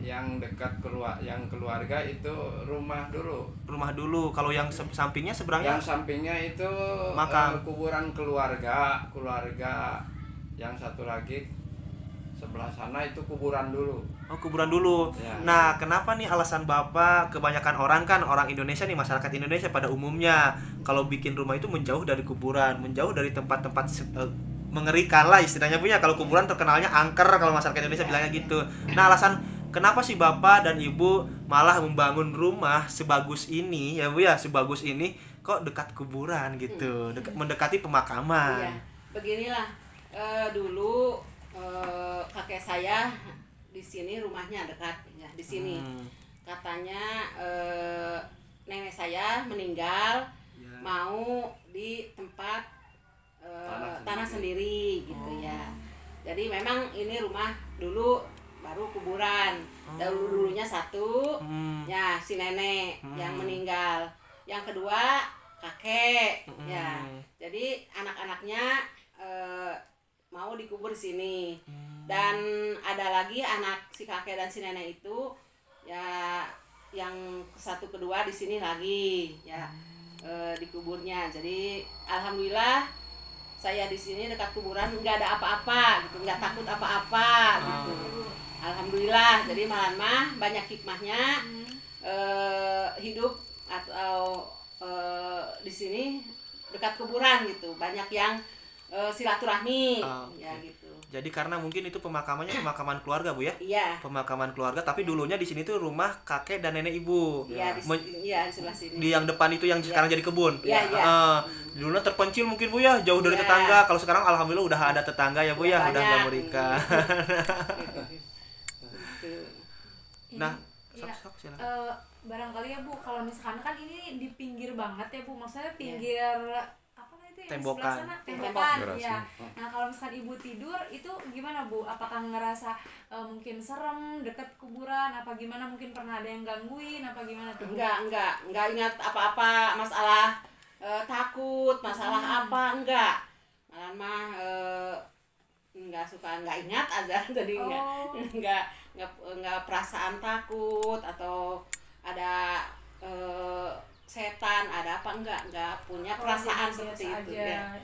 yang dekat keluarga itu rumah dulu. Rumah dulu. Kalau yang sampingnya seberangnya? Yang sampingnya itu makam. Kuburan keluarga. Yang satu lagi sebelah sana itu kuburan dulu. Oh, kuburan dulu. Ya. Nah, kenapa nih alasan Bapak, kebanyakan orang Indonesia nih, masyarakat Indonesia pada umumnya kalau bikin rumah itu menjauh dari kuburan, menjauh dari tempat-tempat mengerikan lah istilahnya punya. Kalau kuburan terkenalnya angker kalau masyarakat Indonesia bilangnya gitu. Nah, alasan kenapa sih Bapak dan Ibu malah membangun rumah sebagus ini ya Bu ya, sebagus ini kok dekat kuburan gitu, mendekati pemakaman. Iya, beginilah dulu kakek saya di sini rumahnya dekat ya di sini. Katanya nenek saya meninggal mau di tempat tanah sendiri gitu ya. Jadi memang ini rumah dulu baru kuburan. Dulunya satu ya si nenek yang meninggal. Yang kedua kakek ya. Jadi anak-anaknya mau dikubur di sini. Dan ada lagi anak si kakek dan si nenek itu ya yang satu kedua di sini lagi ya dikuburnya. Jadi alhamdulillah saya di sini dekat kuburan nggak ada apa-apa gitu, nggak takut apa-apa gitu. Alhamdulillah. Jadi malah banyak hikmahnya hidup atau di sini dekat kuburan gitu. Banyak yang silaturahmi ya gitu. Jadi karena mungkin itu pemakamannya pemakaman keluarga Bu ya? Iya. Pemakaman keluarga, tapi dulunya di sini tuh rumah kakek dan nenek Ibu. Iya, di sebelah sini. Di yang depan itu yang sekarang jadi kebun. Iya, iya. Dulunya terpencil mungkin Bu ya, jauh dari tetangga. Kalau sekarang alhamdulillah udah ada tetangga ya Bu ya, udah nggak berikan. Nah, barangkali ya Bu, kalau misalkan kan ini di pinggir banget ya Bu, maksudnya pinggir tembokan. Tembokan ya. Nah, kalau misalkan Ibu tidur itu gimana Bu? Apakah ngerasa mungkin serem dekat kuburan, apa gimana, mungkin pernah ada yang gangguin apa gimana tuh? Enggak ingat apa-apa masalah takut, masalah apa enggak. Malah mah enggak ingat aja, jadi enggak perasaan takut atau ada setan ada apa enggak punya perasaan seperti itu ya.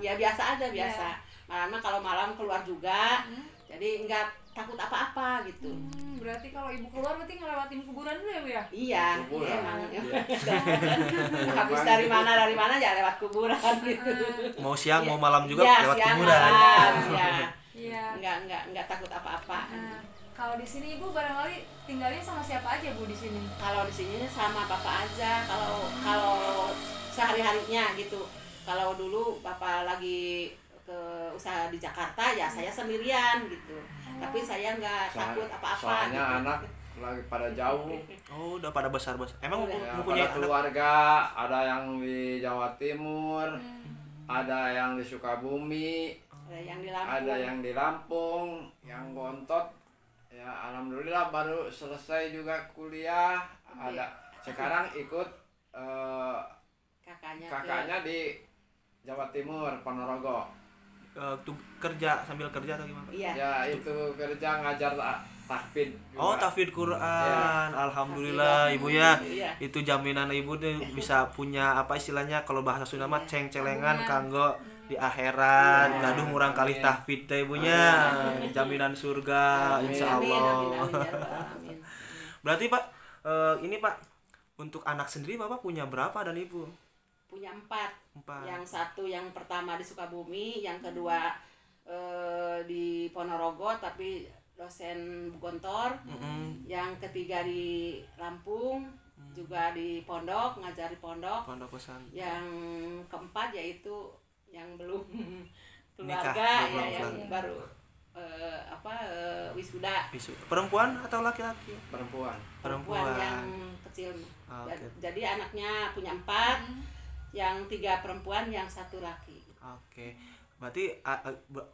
Ya biasa aja biasa. Malam kalau malam keluar juga jadi enggak takut apa-apa gitu. Berarti kalau Ibu keluar berarti ngelewatin kuburan dulu ya Bu ya? Iya emang. Habis dari mana ya lewat kuburan gitu. Mau siang mau malam juga ya, lewat kuburan. Iya. Enggak takut apa-apa. Kalau di sini Ibu barangkali tinggalnya sama siapa aja Bu di sini? Kalau di sini sama Bapak aja. Kalau sehari-harinya gitu. Kalau dulu Bapak lagi ke usaha di Jakarta ya saya sendirian gitu. Tapi saya nggak takut apa-apa. Soalnya gitu. Anak lagi pada jauh. Oh, udah pada besar. Emang punya keluarga, ada yang di Jawa Timur, ada yang di Sukabumi, ada yang di Lampung, yang Bontot. Ya alhamdulillah baru selesai juga kuliah. Ada sekarang ikut kakaknya di Jawa Timur, Ponorogo. Sambil kerja atau gimana? Iya. Ya itu kerja ngajar tahfidz. Oh, tahfidz Quran. Ya. Alhamdulillah Ibu ya. Itu jaminan Ibu tuh bisa punya apa istilahnya kalau bahasa Sunda mah ceng-celengan kanggo di akhirat, gaduh murang kali tahfidz teh Ibunya. Jaminan surga insyaallah. Berarti Pak, ini Pak, untuk anak sendiri Bapak punya berapa dan Ibu? Punya 4. Yang satu yang pertama di Sukabumi, yang kedua di Ponorogo tapi dosen Gontor, yang ketiga di Lampung, juga di pondok, ngajar di pondok pesantren. Yang keempat yaitu yang belum keluarga yang baru wisuda. Perempuan atau laki-laki? Perempuan yang kecil. Jadi anaknya punya 4, yang 3 perempuan, yang 1 laki. Oke. Berarti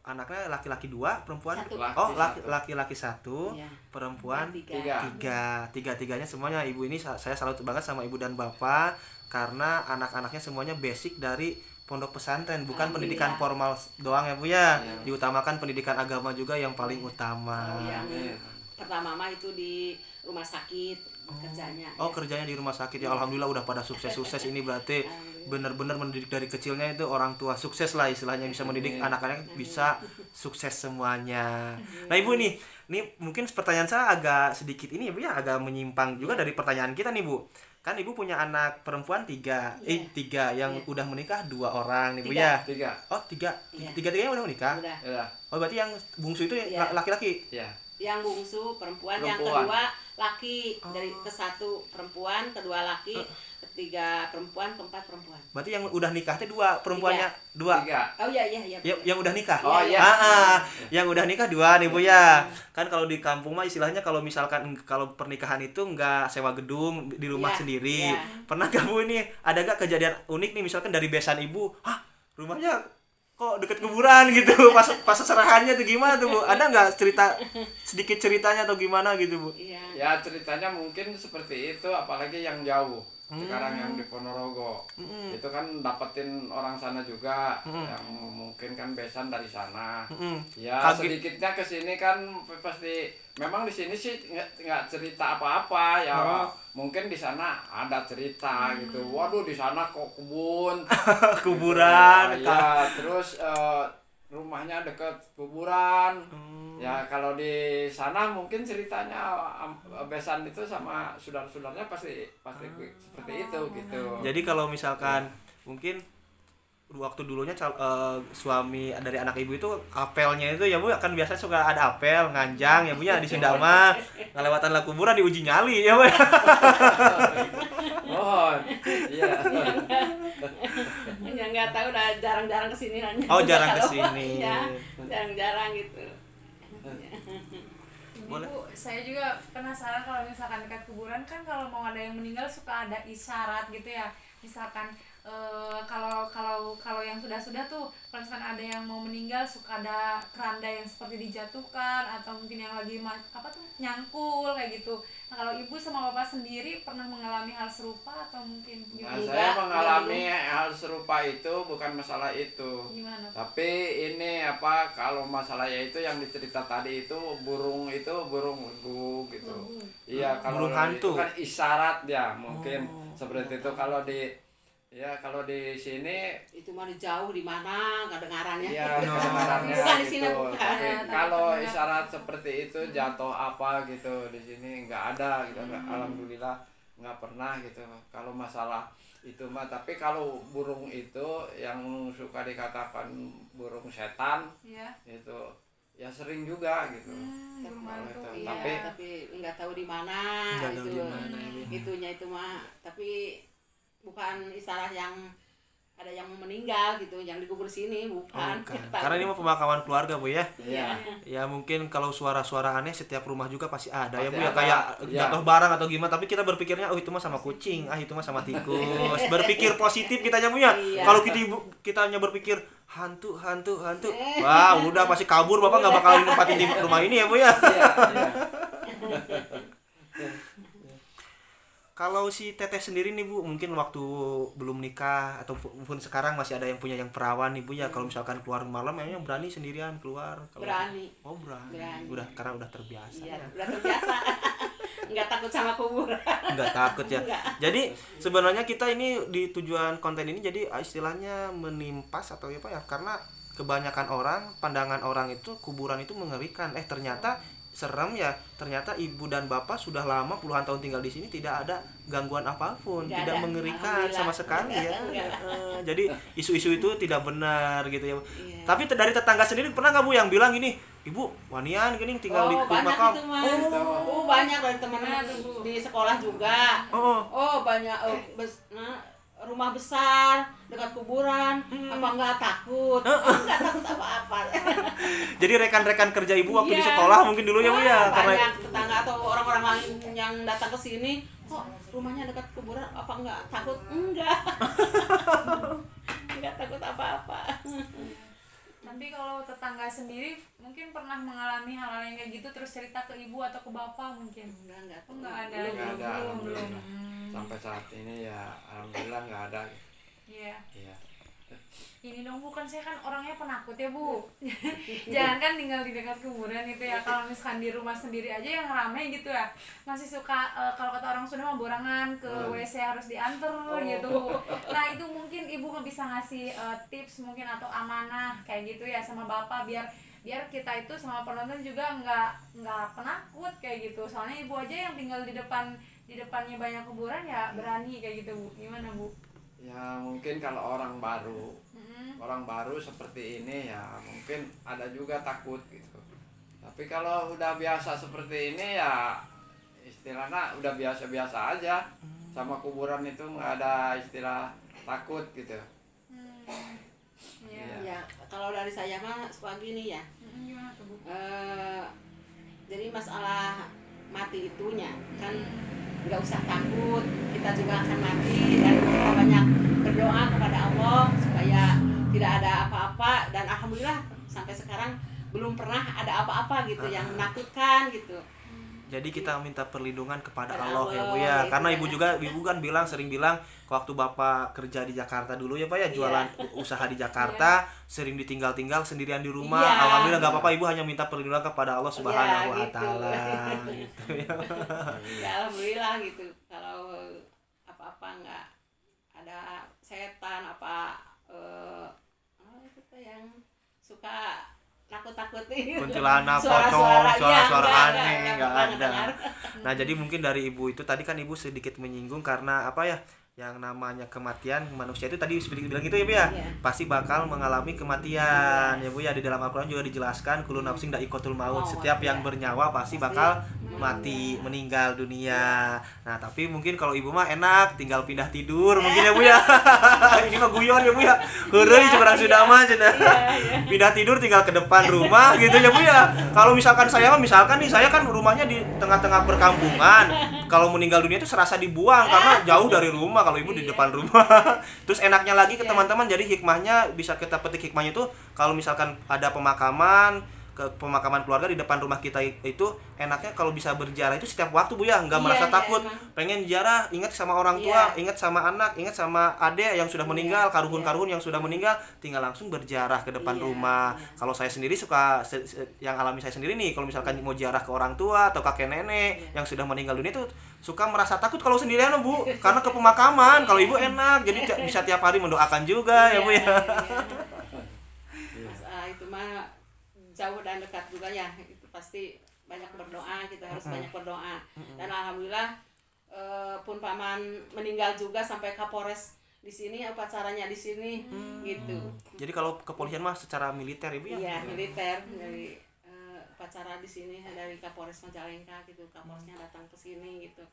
anaknya laki-laki 2, perempuan 1. Oh, laki-laki 1, perempuan 3. Tiga-tiganya semuanya Ibu ini saya salut banget sama Ibu dan Bapak karena anak-anaknya semuanya basic dari pondok pesantren, bukan pendidikan formal doang ya Bu ya. Diutamakan pendidikan agama juga yang paling utama. pertama mah itu di rumah sakit kerjanya. Oh, kerjanya di rumah sakit ya. Alhamdulillah udah pada sukses ini berarti benar-benar mendidik dari kecilnya itu orang tua sukses lah istilahnya, bisa mendidik anak-anak bisa sukses semuanya. Nah Ibu nih mungkin pertanyaan saya agak sedikit ini ya Bu ya, agak menyimpang juga dari pertanyaan kita nih Bu. Kan Ibu punya anak perempuan 3, tiga yang udah menikah 2 orang nih Bu ya. 3. Oh 3, tiga-tiganya udah menikah. Udah. Oh berarti yang bungsu itu laki-laki. Iya. Yang bungsu perempuan, yang kedua laki. Dari ke 1 perempuan, kedua laki, ketiga perempuan, keempat perempuan. Berarti yang udah nikah teh 2, perempuannya 2. 3. Oh iya. Yang udah nikah. Oh iya. Yang udah nikah 2 nih Bu ya. Kan kalau di kampung mah istilahnya kalau misalkan kalau pernikahan itu enggak sewa gedung di rumah sendiri. Pernah gak Bu ini ada gak kejadian unik nih misalkan dari besan Ibu, rumahnya kok deket kuburan gitu, pas serahannya tuh gimana tuh Bu? Ada nggak sedikit ceritanya atau gimana gitu Bu? Ya ceritanya mungkin seperti itu, apalagi yang jauh. Sekarang yang di Ponorogo itu kan dapetin orang sana juga, yang mungkin kan besan dari sana. Ya sedikitnya ke sini kan pasti memang di sini sih nggak cerita apa-apa ya. Mungkin di sana ada cerita gitu. Waduh di sana kok kuburan. Ya terus rumahnya dekat kuburan. Ya kalau di sana mungkin ceritanya besan itu sama saudara-saudaranya pasti seperti itu gitu. Jadi kalau misalkan mungkin waktu dulunya suami dari anak Ibu itu apelnya itu ya Bu, kan biasanya suka ada apel nganjang ya Bu ya di Sunda mah ngelewatan lah kuburan diuji nyali ya Bu. Oh iya. Ya nggak tahu, udah jarang-jarang kesini. Oh jarang kesini. Ya, jarang-jarang gitu. Boleh. Bu, saya juga penasaran kalau misalkan dekat kuburan kan kalau mau ada yang meninggal suka ada isyarat gitu ya. Misalkan kalau yang sudah tuh kalau misalkan ada yang mau meninggal suka ada keranda yang seperti dijatuhkan atau mungkin yang lagi nyangkul kayak gitu. Nah kalau Ibu sama Bapak sendiri pernah mengalami hal serupa atau mungkin gimana? Nah, saya mengalami hal serupa itu bukan masalah itu. Gimana? Tapi ini kalau masalahnya itu yang dicerita tadi itu burung legug gitu. Iya, kalau burung hantu itu kan isyarat ya mungkin seperti itu. Kalau di sini itu mah jauh di mana kedengarannya. Iya, kedengarannya bukan di gitu. sini bukan. Tapi kalau isyarat seperti itu jatuh apa gitu di sini nggak ada gitu. Alhamdulillah nggak pernah gitu. Kalau masalah itu mah, tapi kalau burung itu yang suka dikatakan burung setan itu ya sering juga gitu. Tapi nggak tahu di mana itu. Itunya itu mah, tapi bukan istilah yang ada yang meninggal gitu, yang dikubur sini bukan. Karena ini mah pemakaman keluarga Bu ya. Iya. Ya mungkin kalau suara-suara aneh setiap rumah juga pasti ada ya Bu ya, kayak jatuh barang atau gimana, tapi kita berpikirnya itu mah sama kucing, itu mah sama tikus. Berpikir positif kitanya Bu ya. Kalau kita hanya berpikir hantu. Wah, udah pasti kabur, Bapak nggak bakalan nempatin di rumah ini ya Bu ya. Kalau si Teteh sendiri nih Bu, mungkin waktu belum nikah ataupun sekarang masih ada yang punya yang perawan nih Bu ya. Kalau misalkan keluar malam memang berani sendirian keluar? Berani. Oh berani. Karena udah terbiasa. Iya, udah terbiasa. Nggak takut sama kuburan. Nggak takut ya. Jadi sebenarnya kita ini di tujuan konten ini jadi istilahnya menimpas atau apa ya? Karena kebanyakan orang, pandangan orang itu kuburan itu mengerikan. Ternyata serem ya, ternyata Ibu dan Bapak sudah lama puluhan tahun tinggal di sini tidak ada gangguan apapun, tidak mengerikan sama sekali ya. Jadi isu-isu itu tidak benar gitu ya. Tapi dari tetangga sendiri pernah nggak Bu yang bilang gini, Ibu wanian gini tinggal di makam? Banyak dari teman-teman di sekolah juga. Banyak. Rumah besar dekat kuburan, apa nggak takut? Nggak takut apa-apa. Jadi rekan-rekan kerja Ibu waktu di sekolah mungkin dulu ya Bu ya, banyak tetangga atau orang-orang lain yang datang ke sini, kok rumahnya dekat kuburan, apa nggak takut? Enggak. Nggak takut apa-apa. Tapi kalau tetangga sendiri mungkin pernah mengalami hal-hal yang kayak gitu terus cerita ke Ibu atau ke Bapak mungkin? Enggak ada. Belum. Sampai saat ini ya alhamdulillah nggak ada. Iya. Ini dong Bu, kan saya kan orangnya penakut ya Bu. Jangan kan tinggal di dekat kuburan itu ya, kalau misalkan di rumah sendiri aja yang ramai gitu ya, masih suka kalau kata orang Sunda mah borangan ke WC harus diantar gitu Bu. Nah itu mungkin Ibu bisa ngasih tips mungkin atau amanah kayak gitu ya sama Bapak, biar kita itu sama penonton juga nggak penakut kayak gitu. Soalnya Ibu aja yang tinggal di depannya banyak kuburan ya berani kayak gitu Bu. Gimana Bu? Ya mungkin kalau orang baru seperti ini ya mungkin ada juga takut gitu. Tapi kalau udah biasa seperti ini ya istilahnya udah biasa-biasa aja. Sama kuburan itu nggak ada istilah takut gitu. Ya kalau dari saya mah suka gini ya. Gimana tuh Bu? Jadi masalah mati itunya kan nggak usah takut, kita juga akan mati, dan kita banyak berdoa kepada Allah supaya tidak ada apa-apa, dan alhamdulillah sampai sekarang belum pernah ada apa-apa gitu yang menakutkan gitu. Jadi kita minta perlindungan kepada Allah ya Bu ya. Karena Ibu kan sering bilang waktu Bapak kerja di Jakarta dulu ya Pak ya, jualan usaha di Jakarta, sering ditinggal-tinggal sendirian di rumah. Alhamdulillah enggak apa-apa, Ibu hanya minta perlindungan kepada Allah Subhanahu wa taala gitu ya. Ya alhamdulillah gitu. Kalau apa-apa enggak ada setan itu yang suka takut-takutin kuntilanak, pocong, suara-suara aneh nggak ada. Nah jadi mungkin dari Ibu itu tadi kan Ibu sedikit menyinggung karena apa ya, yang namanya kematian manusia itu tadi sedikit bilang gitu ya Bu ya, pasti bakal mengalami kematian ya Bu ya. Di dalam Al-Quran juga dijelaskan kullu nafsin dha'iqatul maut, setiap yang bernyawa pasti bakal mati, meninggal dunia. Nah tapi mungkin kalau Ibu mah enak tinggal pindah tidur mungkin ya Bu ya. Ini mah guyon ya Bu ya, heureuy curang sudah mah cenah. Pindah tidur tinggal ke depan rumah gitu ya Bu ya. Kalau misalkan saya kan rumahnya di tengah-tengah perkampungan, kalau meninggal dunia itu serasa dibuang karena jauh dari rumah. Kalau Ibu di depan rumah. Terus enaknya lagi ke teman-teman, jadi hikmahnya bisa kita petik hikmahnya itu kalau misalkan ada pemakaman keluarga di depan rumah kita itu enaknya kalau bisa berziarah itu setiap waktu Bu ya, nggak merasa takut. Pengen ziarah, ingat sama orang tua, ingat sama anak, ingat sama adek yang sudah meninggal, karuhun yang sudah meninggal, tinggal langsung berziarah ke depan rumah. Kalau saya sendiri suka yang alami saya sendiri nih, kalau misalkan mau ziarah ke orang tua atau kakek nenek yang sudah meninggal dunia itu suka merasa takut kalau sendirian Bu, karena ke pemakaman. Kalau Ibu enak, jadi bisa tiap hari mendoakan juga ya Bu ya. Itu mah jauh dan dekat juga ya, itu pasti banyak berdoa, kita harus banyak berdoa. Dan alhamdulillah pun paman meninggal juga sampai Kapolres di sini, upacaranya di sini gitu. Jadi kalau kepolisian mah secara militer Ibu ya? Iya, militer dari upacara di sini dari Kapolres Majalengka gitu, Kapolresnya datang ke sini gitu.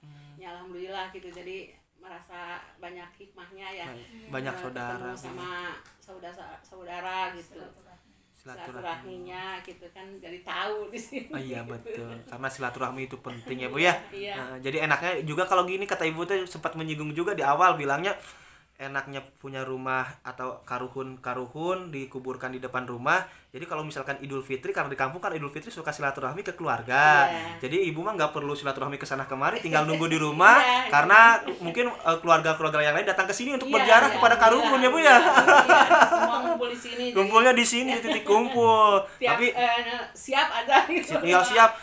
Ya alhamdulillah gitu, jadi merasa banyak hikmahnya ya. Banyak saudara sama saudara gitu. Silaturahminya gitu kan, jadi tahu di sini. Oh iya betul, karena silaturahmi itu penting ya Bu ya. Jadi enaknya juga kalau gini, kata Ibu tuh sempat menyinggung juga di awal, bilangnya enaknya punya rumah atau karuhun dikuburkan di depan rumah. Jadi kalau misalkan Idul Fitri, karena di kampung kan Idul Fitri suka silaturahmi ke keluarga. Jadi Ibu mah nggak perlu silaturahmi ke sana kemari, tinggal nunggu di rumah karena mungkin keluarga-keluarga yang lain datang ke sini untuk berziarah kepada karuhun ya Bu ya. Semua ngumpul di sini. Kumpulnya di sini, di titik kumpul. Tapi siap ada gitu. Tinggal siap,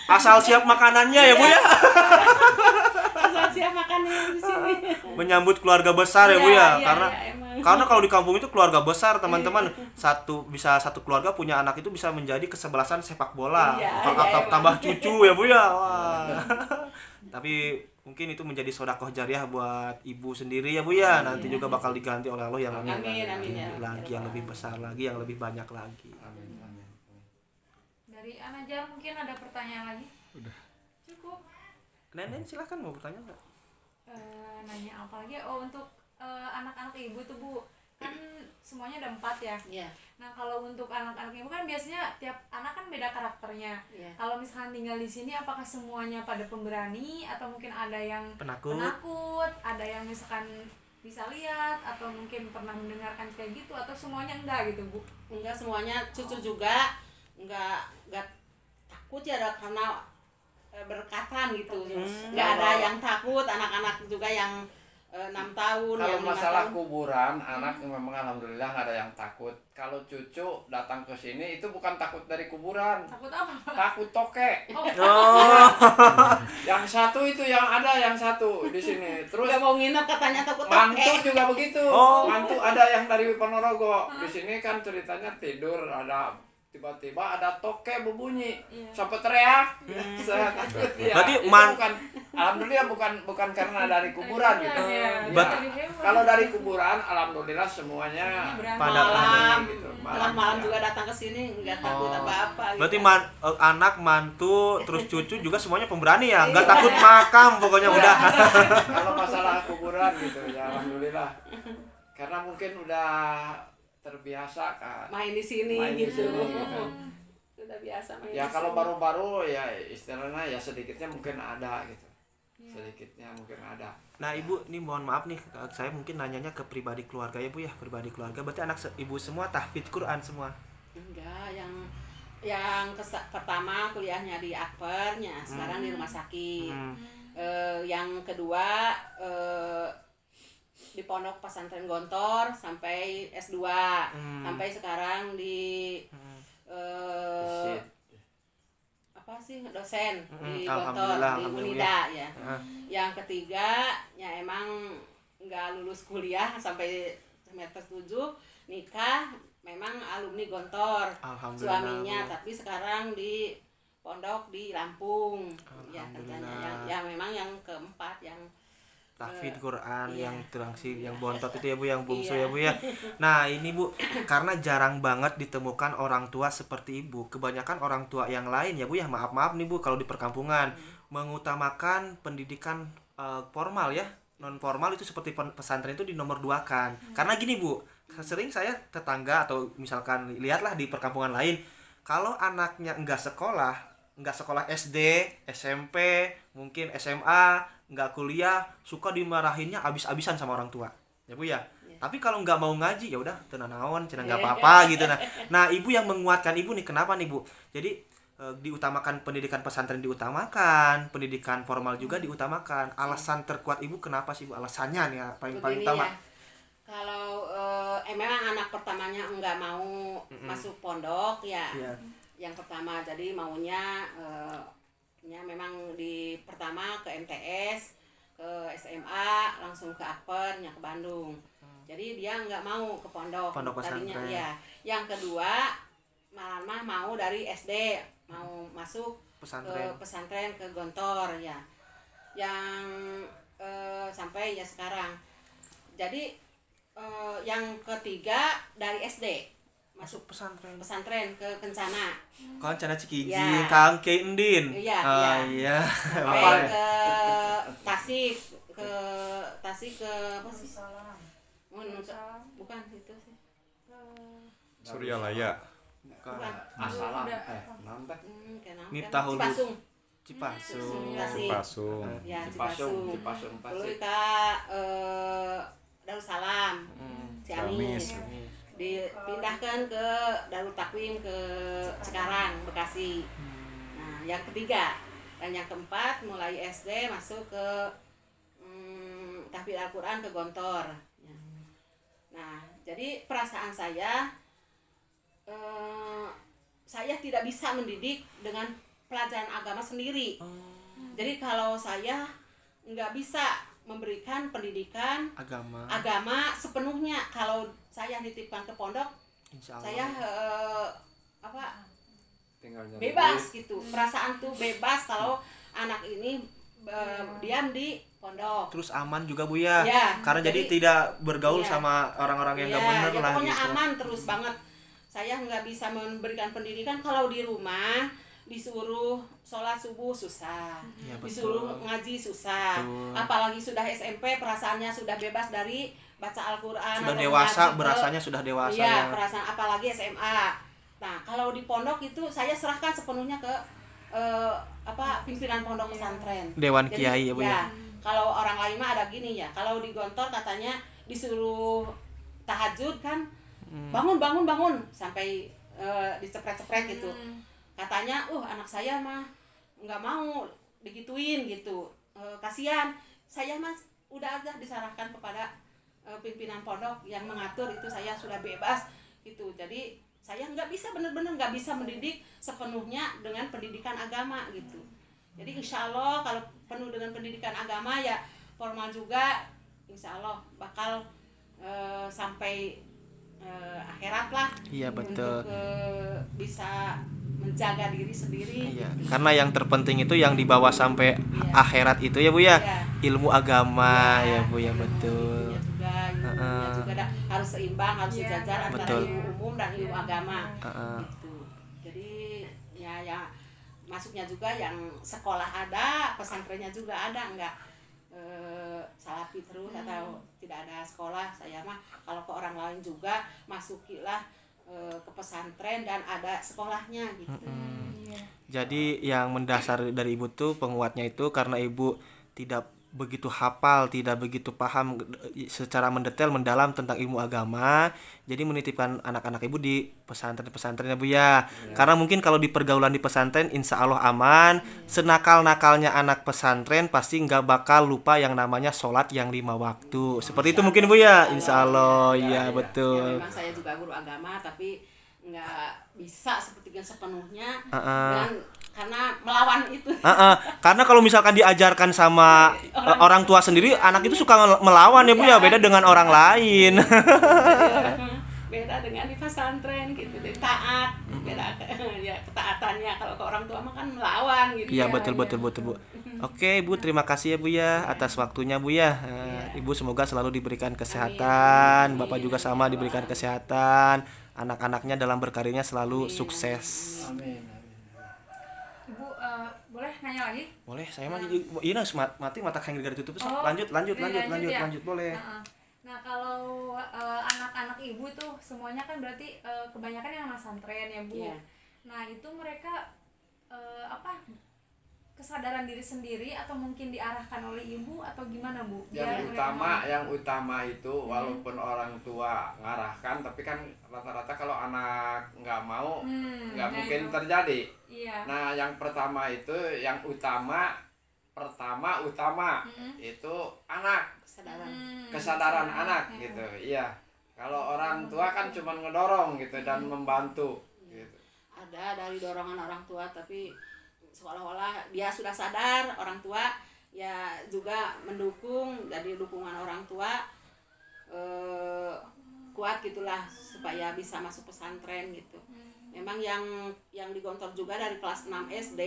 asal siap makanannya ya Bu ya. Asal siap makanannya di sini. Menyambut keluarga besar ya Bu ya, karena kalau di kampung itu keluarga besar teman-teman, satu keluarga punya anak itu bisa menjadi kesebelasan sepak bola, tambah cucu ya Bu ya. Wah. Tapi mungkin itu menjadi sedekah jariah buat Ibu sendiri ya Bu ya, nanti juga bakal diganti oleh Allah yang lagi, yang lebih besar lagi, yang lebih banyak lagi. Dari Anajar mungkin ada pertanyaan lagi? Udah. Cukup. Nenen silahkan mau bertanya nggak? Nanya apa lagi? Untuk anak-anak Ibu tuh Bu, kan semuanya ada 4 ya. Nah kalau untuk anak-anak Ibu kan biasanya tiap anak kan beda karakternya. Kalau misalkan tinggal di sini, apakah semuanya pada pemberani atau mungkin ada yang penakut, ada yang misalkan bisa lihat atau mungkin pernah mendengarkan kayak gitu, atau semuanya enggak gitu Bu? Enggak semuanya, cucu juga enggak takut ya, karena berkatan gitu. Enggak ada yang takut, anak-anak juga yang 6 tahun. Kalau yang 5 masalah tahun. kuburan, anak memang alhamdulillah nggak ada yang takut. Kalau cucu datang ke sini itu bukan takut dari kuburan, Takut apa? takut toke. Oh. Yang satu itu yang ada yang satu di sini. Terus Nggak mau nginep katanya takut mantu toke. juga begitu. Oh. Mantu ada yang dari Ponorogo. Di sini kan ceritanya tidur ada tiba-tiba ada toke berbunyi. Sampai teriak. Saya takut ya. Berarti Itu bukan alhamdulillah bukan karena dari kuburan gitu. Iya. Ya. Berarti- Kalau dari kuburan alhamdulillah semuanya Pada Malam, gitu. malam ya. juga datang ke sini nggak takut apa-apa. Berarti gitu. anak, mantu, terus cucu juga semuanya pemberani ya, nggak takut makam pokoknya udah. Kalau masalah kuburan gitu ya alhamdulillah. Karena mungkin udah terbiasa kan. main di sini Main di gitu. sini, gitu. Sudah biasa main. Ya di kalau sini. baru-baru ya istilahnya ya sedikitnya mungkin ada gitu. Sedikitnya mungkin ada. Nah ibu, nih mohon maaf nih, saya mungkin nanyanya ke pribadi keluarga ya bu ya, pribadi keluarga. Berarti anak ibu semua tahfidz Quran semua. Enggak, yang pertama kuliahnya di Akpernya, sekarang di rumah sakit. Yang kedua di pondok pesantren Gontor sampai S2, sampai sekarang di Visit. apa sih dosen di Alhamdulillah, Gontor di alhamdulillah. Unida ya. Yang ketiga ya emang nggak lulus kuliah sampai semester 7, nikah memang alumni Gontor Alhamdulillah, suaminya, Bu. tapi sekarang di pondok di Lampung ya katanya. Alhamdulillah. yang memang yang keempat yang Tahfidz Quran iya. yang terangsi, yang bontot itu ya bu, yang bungsu Iya. ya bu ya. Nah ini bu, karena jarang banget ditemukan orang tua seperti ibu. Kebanyakan orang tua yang lain ya bu ya, maaf nih bu kalau di perkampungan mengutamakan pendidikan formal ya, non formal itu seperti pesantren itu di nomor 2 kan. Karena gini bu, sering saya tetangga atau misalkan lihatlah di perkampungan lain, kalau anaknya enggak sekolah SD, SMP, mungkin SMA, nggak kuliah, suka dimarahinnya abis-abisan sama orang tua ya bu ya. Tapi kalau nggak mau ngaji ya udah tenang naon, cenah nggak apa-apa gitu. Nah ibu yang menguatkan ibu nih, kenapa nih bu? Jadi diutamakan pendidikan pesantren, diutamakan pendidikan formal juga diutamakan. Alasan terkuat ibu kenapa sih bu? Alasannya nih ya, paling begini utama. ya. Kalau memang anak pertamanya nggak mau masuk pondok ya. Iya. Yang pertama jadi maunya ya memang di pertama ke MTS, ke SMA, langsung ke Akpernya ke Bandung. Jadi dia nggak mau ke pondok tadinya pesantren. ya. Yang kedua malah mau dari SD mau masuk Pesantren. ke pesantren ke Gontor ya. Yang sampai ya sekarang. Jadi yang ketiga dari SD masuk pesantren ke Kencana. Kan cana Cikijing, Ya. Kang Keindin. Iya, Iya. Sampai ke Tasik ke apa sih? Bukan itu sih. Suryalaya. Bukan. Asalam nanti Kenapa? Miftahul Cipasung. Cipasung. Tasik. Pasung. Ya, Cipasung Cipasung. Tasik. Terus ke Darussalam. Ciamis. Dipindahkan ke Darul Takwim ke Cikarang, Bekasi. Nah, yang ketiga dan yang keempat mulai SD masuk ke tahfidz Al-Quran ke Gontor. Nah, jadi perasaan saya tidak bisa mendidik dengan pelajaran agama sendiri. Jadi kalau saya nggak bisa memberikan pendidikan agama sepenuhnya, kalau saya dititipkan ke pondok, Insya Allah. saya tinggal jadi bebas gitu. Perasaan tuh bebas kalau anak ini diam di pondok. Terus aman juga bu ya, Ya, karena jadi jadi- tidak bergaul iya. sama orang-orang yang nggak Iya, bener ya lah pokoknya gitu. aman terus banget. Saya nggak bisa memberikan pendidikan kalau di rumah disuruh sholat subuh susah, Iya, betul. disuruh ngaji susah. Betul. Apalagi sudah SMP perasaannya sudah bebas dari baca Al-Quran. Sudah atau dewasa, ngaji ke- berasanya sudah dewasa Iya, ya. perasaan apalagi SMA. Nah, kalau di pondok itu saya serahkan sepenuhnya ke pimpinan pondok pesantren. Dewan Jadi, Kiai ya bu ya. kalau orang lain mah ada gini ya. Kalau di Gontor katanya disuruh tahajud kan, bangun sampai dicepret-cepret gitu. Katanya, anak saya mah nggak mau digituin gitu. Kasihan. Saya mah udah aja diserahkan kepada pimpinan pondok yang mengatur itu. Saya sudah bebas gitu. Jadi saya benar-benar nggak bisa mendidik sepenuhnya dengan pendidikan agama gitu. Jadi insya Allah kalau penuh dengan pendidikan agama ya formal juga, insya Allah bakal sampai akhirat lah. Iya betul. Untuk bisa menjaga diri sendiri. Iya. Karena yang terpenting itu yang dibawa sampai akhirat itu ya Bu ya. Ilmu agama ya Bu ya, betul. Ilmunya juga harus seimbang, harus sejajar antara betul. ilmu umum dan ilmu agama. Gitu. Jadi ya masuknya juga yang sekolah ada, pesantrennya juga ada, enggak salafi terus atau tidak ada sekolah. Saya mah kalau ke orang lain juga masukilah ke pesantren dan ada sekolahnya gitu. Jadi yang mendasar dari Ibu tuh penguatnya itu karena Ibu tidak begitu hafal, tidak begitu paham secara mendetail mendalam tentang ilmu agama, jadi menitipkan anak-anak Ibu di pesantren-pesantren ya Bu ya. Karena mungkin kalau di pergaulan di pesantren insya Allah aman. Senakal-nakalnya anak pesantren pasti nggak bakal lupa yang namanya sholat yang 5 waktu. Seperti itu mungkin Bu ya, insya Allah. Iya betul. Ya, memang saya juga guru agama tapi nggak bisa seperti sepenuhnya karena melawan itu. Karena kalau misalkan diajarkan sama orang tua sendiri, anak itu suka melawan ya Bu ya, beda dengan orang lain. Beda dengan di pesantren gitu, taat. Beda ya ketaatannya, kalau ke orang tua mah kan melawan gitu. Iya betul Bu. Oke Bu, terima kasih ya Bu ya atas waktunya Bu ya. Ibu semoga selalu diberikan kesehatan, Bapak juga sama diberikan kesehatan, anak-anaknya dalam berkarirnya selalu sukses. Amin. Boleh nanya lagi? Boleh, saya mah iya mati mata kayak gara ditutup. Lanjut boleh. Nah, kalau anak-anak Ibu tuh semuanya kan berarti kebanyakan yang anak santren ya, Bu. Nah, itu mereka kesadaran diri sendiri atau mungkin diarahkan oleh ibu atau gimana Bu? Yang utama itu walaupun orang tua ngarahkan, tapi kan rata-rata kalau anak nggak mau nggak mungkin terjadi. Nah yang pertama itu yang utama itu anak, kesadaran anak gitu. Iya, kalau orang tua kan cuma ngedorong gitu dan membantu gitu. Ada dari dorongan orang tua tapi seolah-olah dia sudah sadar, orang tua ya juga mendukung, jadi dukungan orang tua kuat gitulah supaya bisa masuk pesantren gitu. Memang yang digontor juga dari kelas 6 SD,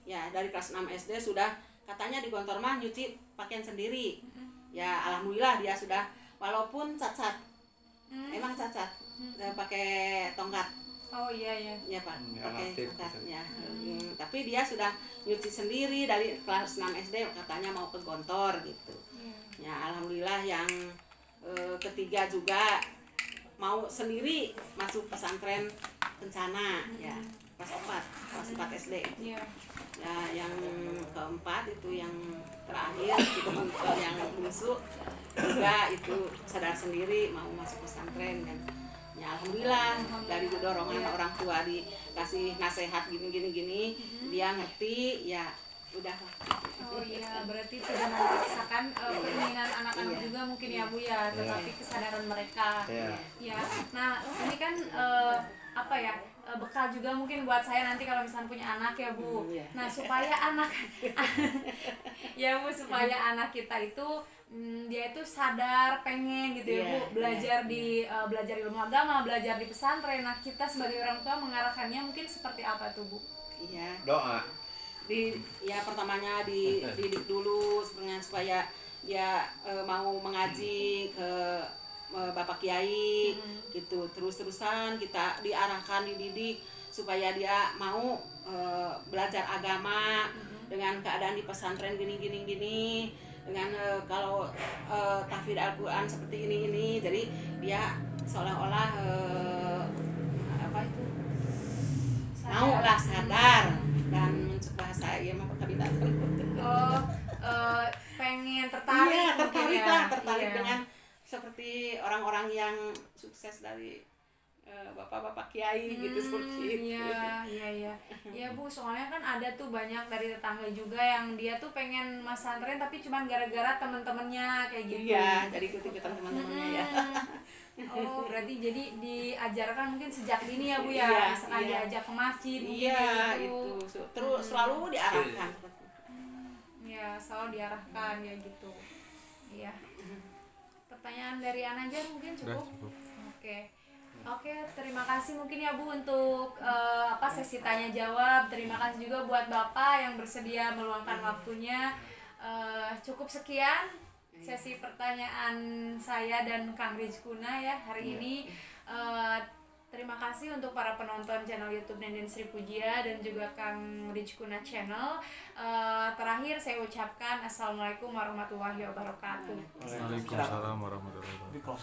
ya dari kelas 6 SD sudah katanya digontor mah nyuci pakaian sendiri. Ya alhamdulillah dia sudah, walaupun cacat, emang cacat, pakai tongkat. Oh iya. Ya Pak, pakai tongkat ya. Tapi dia sudah nyuci sendiri dari kelas 6 SD, katanya mau ke Gontor gitu. Ya alhamdulillah yang ketiga juga mau sendiri masuk pesantren Kencana ya, kelas 4 SD. Ya yang keempat itu yang terakhir itu yang bungsu juga itu sadar sendiri mau masuk pesantren kan. Ya alhamdulillah dari dorongan orang tua dikasih nasihat gini dia ngerti ya udah. Oh iya, berarti tidak memaksakan keinginan anak-anak juga mungkin ya Bu ya, tetapi kesadaran mereka. Ya. Nah ini kan bekal juga mungkin buat saya nanti kalau misalnya punya anak ya Bu. Nah supaya anak ya Bu, supaya anak kita itu dia itu sadar, pengen gitu ya Bu, belajar ilmu agama, belajar di pesantren. Nah kita sebagai orang tua mengarahkannya mungkin seperti apa tuh Bu? Iya. Doa. Pertamanya dididik dulu supaya dia mau mengaji ke Bapak Kiai gitu. Terus-terusan kita diarahkan, dididik supaya dia mau belajar agama dengan keadaan di pesantren gini dengan kalau tahfidz Al-Qur'an seperti ini. Jadi dia seolah-olah mau lah sadar dan mencegah saya mau kebitaan. Pengen tertarik tertarik dengan seperti orang-orang yang sukses dari bapak-bapak kiai gitu seperti itu. Iya Bu, soalnya kan ada tuh banyak dari tetangga juga yang dia tuh pengen mas santren tapi cuman gara-gara temen-temennya kayak gitu. Iya, jadi ikut-ikutan teman-temannya ya. Oh, berarti jadi diajarkan mungkin sejak dini ya Bu ya, Iya, misalkan iya. diajak ke masjid mungkin Iya, kayak itu gitu. terus selalu diarahkan. Ya, selalu diarahkan ya gitu. Iya. Pertanyaan dari Anajar mungkin cukup? Oke, terima kasih mungkin ya Bu untuk sesi tanya jawab. Terima kasih juga buat Bapak yang bersedia meluangkan waktunya. Cukup sekian sesi pertanyaan saya dan Kang Rizkuna ya hari ini. Terima kasih untuk para penonton channel YouTube Nenden Sri Pujia dan juga Kang Rizkuna channel. Terakhir saya ucapkan Assalamualaikum warahmatullahi wabarakatuh. Waalaikumsalam warahmatullahi wabarakatuh.